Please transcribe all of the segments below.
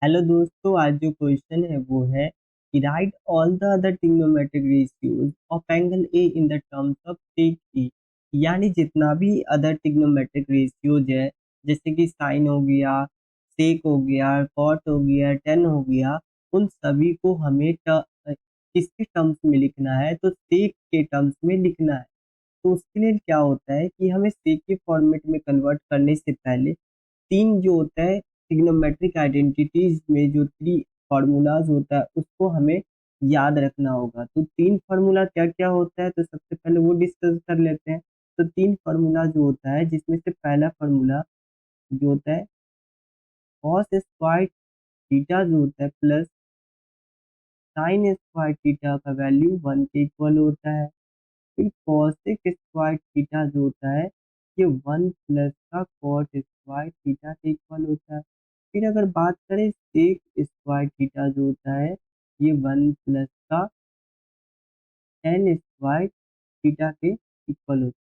Hello दोस्तों, आज जो क्वेश्चन है वो है कि right all the other trigonometric ratios of angle A in the terms of sec A. यानी जितना भी अदर ट्रिग्नोमेट्रिक रेशियोज है, जैसे कि साइन हो गया, सेक हो गया, कॉट हो गया, टेन हो गया, उन सभी को हमें किसके टर्म्स में लिखना है? तो सेक के टर्म्स में लिखना है। तो उसके लिए क्या होता है कि हमें सेक के फॉर्मेट में कन्वर्ट करने से पहले तीन जो होता है ट्रिग्नोमेट्रिक आइडेंटिटीज में जो थ्री फार्मूलाज होता है उसको हमें याद रखना होगा। तो तीन फार्मूला क्या क्या होता है, तो सबसे पहले वो डिस्कस कर लेते हैं। तो तीन फार्मूला जो होता है, जिसमें से पहला फार्मूला जो होता है कॉस स्क्वायर थीटा जो होता है प्लस साइन स्क्वायर थीटा का वैल्यू वन के इक्वल होता है। फिर कॉसेक स्क्वायर थीटा जो होता है ये वन प्लस का कॉट स्क्वायर थीटा के इक्वल होता है। फिर अगर बात करें सेक स्क्वायर थीटा जो होता है ये वन प्लस का टेन स्क्वायर थीटा के इक्वल होता है।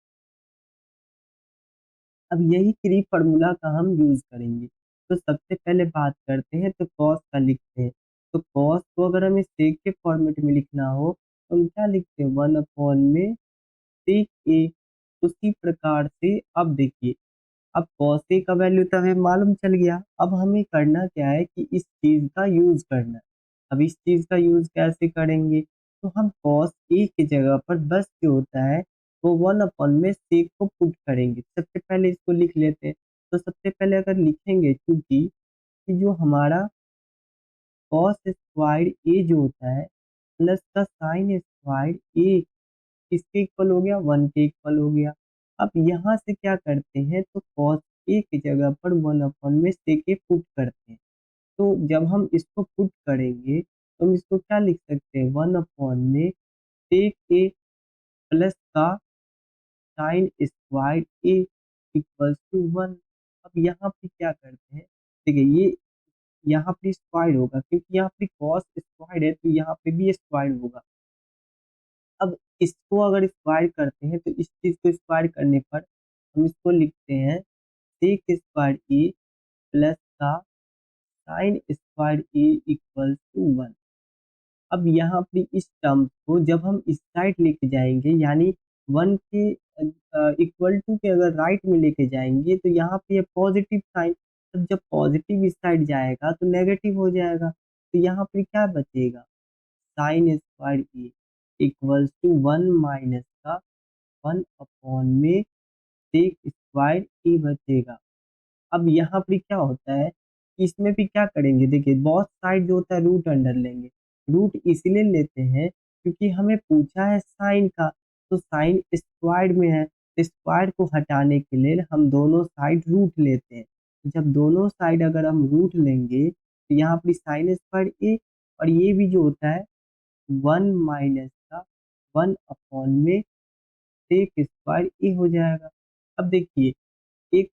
अब यही थ्री फार्मूला का हम यूज करेंगे। तो सबसे पहले बात करते हैं तो कॉस का लिखते हैं। तो कॉस को अगर हमें सेक के फॉर्मेट में लिखना हो तो हम क्या लिखते हैं? वन अपॉन में सेक ए। उसी प्रकार से अब देखिए, अब cos A का वैल्यू तो हमें मालूम चल गया। अब हमें करना क्या है कि इस चीज का यूज करना है। अब इस चीज का यूज कैसे करेंगे? तो हम cos A की जगह पर बस जो होता है वो वन अपॉन में sec को पुट करेंगे। सबसे पहले इसको लिख लेते हैं। तो सबसे पहले अगर लिखेंगे, क्योंकि कि जो हमारा cos स्क्वायर A जो होता है प्लस का साइन स्क्वायर A किसके इक्वल हो गया? वन के इक्वल हो गया। अब यहाँ से क्या करते हैं तो cos A की जगह पर वन अपॉन में sec A पुट करते हैं। तो जब हम इसको पुट करेंगे तो हम इसको क्या लिख सकते हैं? वन अपॉन में sec A प्लस का sine square A equals to one. अब यहाँ पे क्या करते हैं? देखिए, ये यहाँ पे स्क्वायर होगा क्योंकि यहाँ पे cos स्क्वायर है तो यहाँ पे भी स्क्वायर होगा। अब इसको अगर स्क्वायर करते हैं तो इस चीज को स्क्वायर करने पर हम इसको लिखते हैं सेक स्क्वायर ए प्लस का sine square A equal to one. अब यहाँ पे इस टर्म को जब हम इस साइड लेके जाएंगे, यानी वन के इक्वल टू के अगर राइट में लेके जाएंगे तो यहाँ पे ये पॉजिटिव साइन, तब जब पॉजिटिव इस साइड जाएगा तो नेगेटिव हो जाएगा। तो यहाँ पे क्या बचेगा? Sine square A equals to one minus का वन अपॉन में सेक स्क्वायर ए बचेगा। अब यहाँ पे क्या होता है, इसमें भी क्या करेंगे? देखिए, बहुत साइड जो होता है रूट अंडर लेंगे। रूट इसलिए लेते हैं क्योंकि हमें पूछा है साइन का, तो साइन स्क्वायर में है तो स्क्वायर को हटाने के लिए हम दोनों साइड रूट लेते हैं। जब दोनों साइड अगर हम रूट लेंगे तो यहाँ पर साइन स्क्वायर ए और ये भी जो होता है वन माइनस का वन अपॉन में सेक स्क्वायर ए हो जाएगा। अब देखिए, एक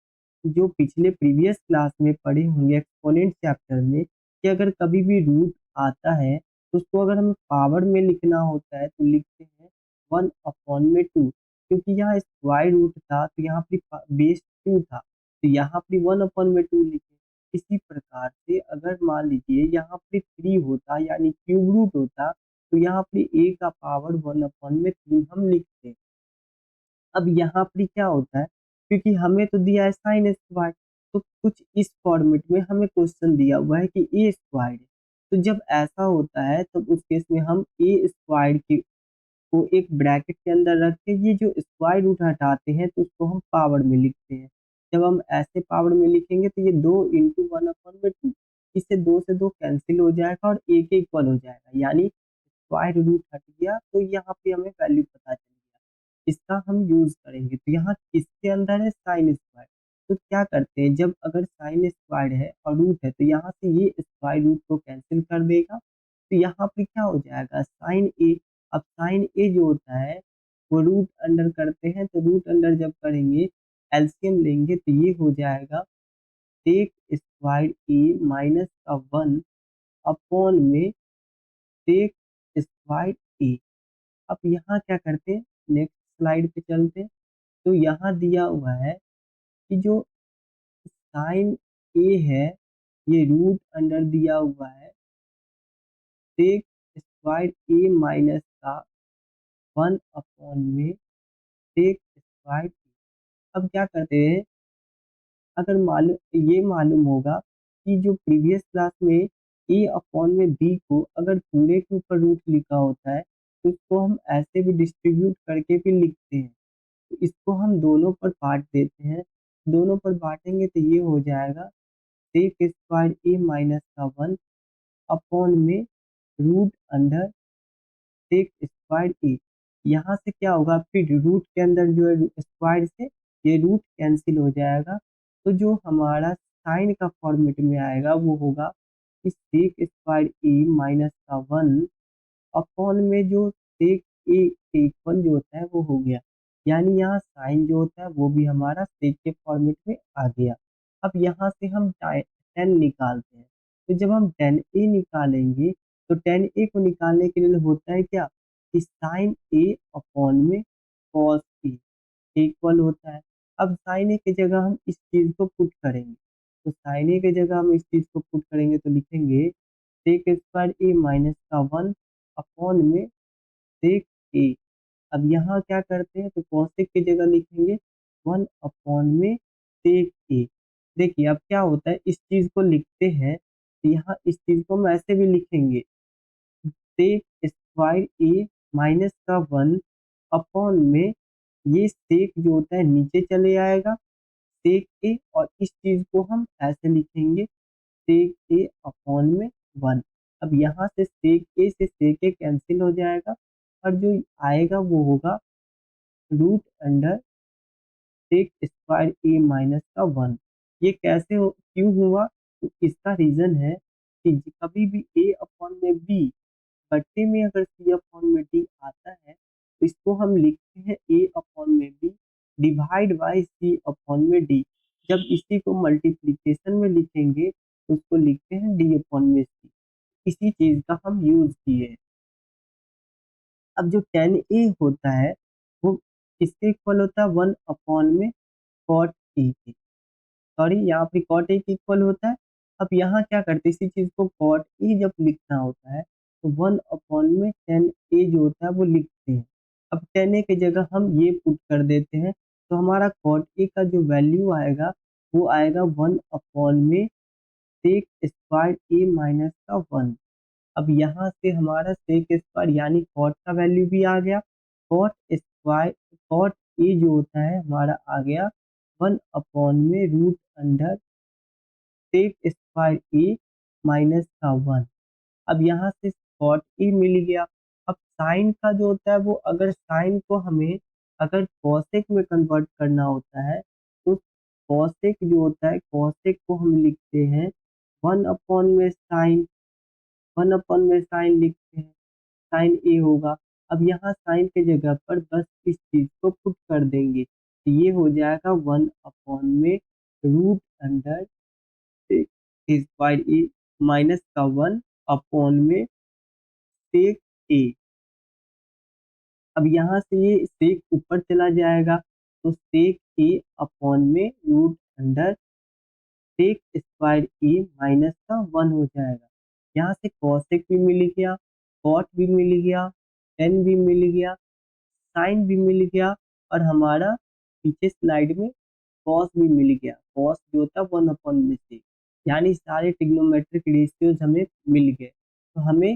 जो पिछले प्रीवियस क्लास में पढ़े होंगे एक्सपोनेंट चैप्टर में, कि अगर कभी भी रूट आता है तो उसको अगर हमें पावर में लिखना होता है तो लिखते हैं वन अपॉन में टू। क्योंकि यहाँ स्क्वायर रूट था तो यहाँ पे बेस टू था, तो यहाँ पे वन अपॉन में टू लिखे। इसी प्रकार से अगर मान लीजिए यहाँ पे थ्री होता यानी क्यूब रूट होता तो यहाँ पे ए का पावर वन अपॉन में थ्री हम लिखते। अब यहाँ पर क्या होता है, क्योंकि हमें तो दिया है साइन स्क्वायर, तो कुछ इस फॉर्मेट में हमें क्वेश्चन दिया हुआ है कि ए स्क्वायर है। तो जब ऐसा होता है तब उस केस में हम ए स्क्वायर के को एक ब्रैकेट के अंदर रख के ये जो स्क्वायर रूट हटाते हैं तो उसको हम पावर में लिखते हैं। जब हम ऐसे पावर में लिखेंगे तो ये दो इंटू वन अपॉन में टू, इससे दो से दो कैंसिल हो जाएगा और ए के इक्वल हो जाएगा, यानी स्क्वायर रूट हट गया तो यहाँ पे हमें वैल्यू पता चल गया। इसका हम यूज करेंगे। तो यहाँ किसके अंदर है? Sine square. तो क्या करते हैं, जब अगर साइन स्क्वायर है और रूट है तो यहाँ से ये स्क्वायर रूट को कैंसिल कर देगा। तो यहाँ पे क्या हो जाएगा? साइन ए। अब साइन ए जो होता है वो रूट अंडर करते हैं, तो रूट अंडर जब करेंगे एलसीएम लेंगे तो ये हो जाएगा सेक स्क्वायर ए माइनस का वन अपॉन में सेक स्क्वायर ए। अब यहाँ क्या करते हैं, नेक्स्ट स्लाइड पे चलते हैं। तो यहाँ दिया हुआ है कि जो साइन ए है ये रूट अंडर दिया हुआ है सेक स्क्वायर ए माइनस का 1 में सेक स्क्वायर। अब क्या करते हैं, अगर ये मालूम होगा कि जो प्रीवियस क्लास में में बी को अगर पूरे के ऊपर रूट लिखा होता है तो इसको हम ऐसे भी डिस्ट्रीब्यूट करके भी लिखते हैं। तो इसको हम दोनों पर बांट देते हैं, दोनों पर बांटेंगे तो ये हो जाएगा सेक स्क्वायर ए माइनस का 1 में रूट अंडर सेक स्क्वायर ए। यहाँ से क्या होगा, फिर रूट के अंदर जो है स्क्वायर से ये रूट कैंसिल हो जाएगा, तो जो हमारा साइन का फॉर्मेट में आएगा वो होगा कि सेक स्क्वायर ए माइनस का 1 में जो सेक ए के इक्वल जो होता है वो हो गया। यानी यहाँ साइन जो होता है वो भी हमारा सेक के फॉर्मेट में आ गया। अब यहाँ से हम टेन निकालते हैं, तो जब हम टेन ए निकालेंगे तो टेन ए को निकालने के लिए होता है क्या कि साइन ए अपॉन में कॉस ए इक्वल होता है। अब साइन ए की जगह हम इस चीज को पुट करेंगे, तो साइन ए की जगह हम इस चीज को पुट करेंगे तो लिखेंगे सेक स्क्वायर ए माइनस का 1 में सेक ए। अब यहाँ क्या करते हैं, तो कॉसेक की जगह लिखेंगे 1 में सेक ए। देखिए अब क्या होता है, इस चीज को लिखते हैं तो यहाँ इस चीज को हम ऐसे भी लिखेंगे सेक स्क्वायर ए माइनस का 1 में ये सेक जो होता है नीचे चले आएगा सेक ए, और इस चीज को हम ऐसे लिखेंगे सेक ए अपॉन में 1। अब यहाँ से सेक ए से सेक ए कैंसिल हो जाएगा और जो आएगा वो होगा रूट अंडर सेक स्क्वायर ए माइनस का 1। ये कैसे हो, क्यों हुआ, तो इसका रीजन है कि कभी भी ए अपॉन में बी बट्टे में अगर सी अपॉन में डी आता है तो इसको हम लिखते हैं ए अपॉन में B divide by C upon में डी। जब इसी को मल्टीप्लीकेशन में लिखेंगे तो उसको लिखते हैं डी अपॉन में सी। इसी चीज का हम यूज किए हैं। अब जो टेन ए होता है वो किसके इक्वल होता है, 1 में कॉट ए के, सॉरी यहाँ पे कॉट ए के इक्वल होता है। अब यहाँ क्या करते हैं, इसी चीज को कॉट ए जब लिखना होता है तो 1 में टेन ए जो होता है वो लिखते हैं। अब टेन ए की जगह हम ये पुट कर देते हैं तो हमारा कॉट ए का जो वैल्यू आएगा वो आएगा 1 में सेक स्क्वायर ए माइनस का 1। अब यहाँ से हमारा सेक स्क्वायर यानी कॉट का वैल्यू भी आ गया, कॉट स्क्वायर कॉट ए जो होता है हमारा आ गया 1 में रूट अंडर सेक स्क्वायर ए माइनस का 1। अब यहाँ से कॉट ए मिल गया। अब साइन का जो होता है वो अगर साइन को हमें अगर कॉसेक में कन्वर्ट करना होता है तो कॉसेक जो होता है कॉसेक को हम लिखते हैं 1 में साइन, 1 में साइन लिखते हैं, साइन ए होगा। अब यहाँ साइन के जगह पर बस इस चीज को पुट कर देंगे तो ये हो जाएगा 1 में रूट अंडर स्क्वायर ए माइनस का 1 में सेक ए। अब यहाँ से ये सेक ऊपर चला जाएगा तो सेक ए अपॉन में रूट अंडर सेक स्क्वायर ए माइनस का 1 हो जाएगा। यहाँ से कॉसेक भी मिल गया, कॉट भी मिल गया, टेन भी मिल गया, साइन भी मिल गया, और हमारा पीछे स्लाइड में कॉस भी मिल गया। कॉस जो था 1 में से, यानी सारे ट्रिग्नोमेट्रिक रेशियोज हमें मिल गए। तो हमें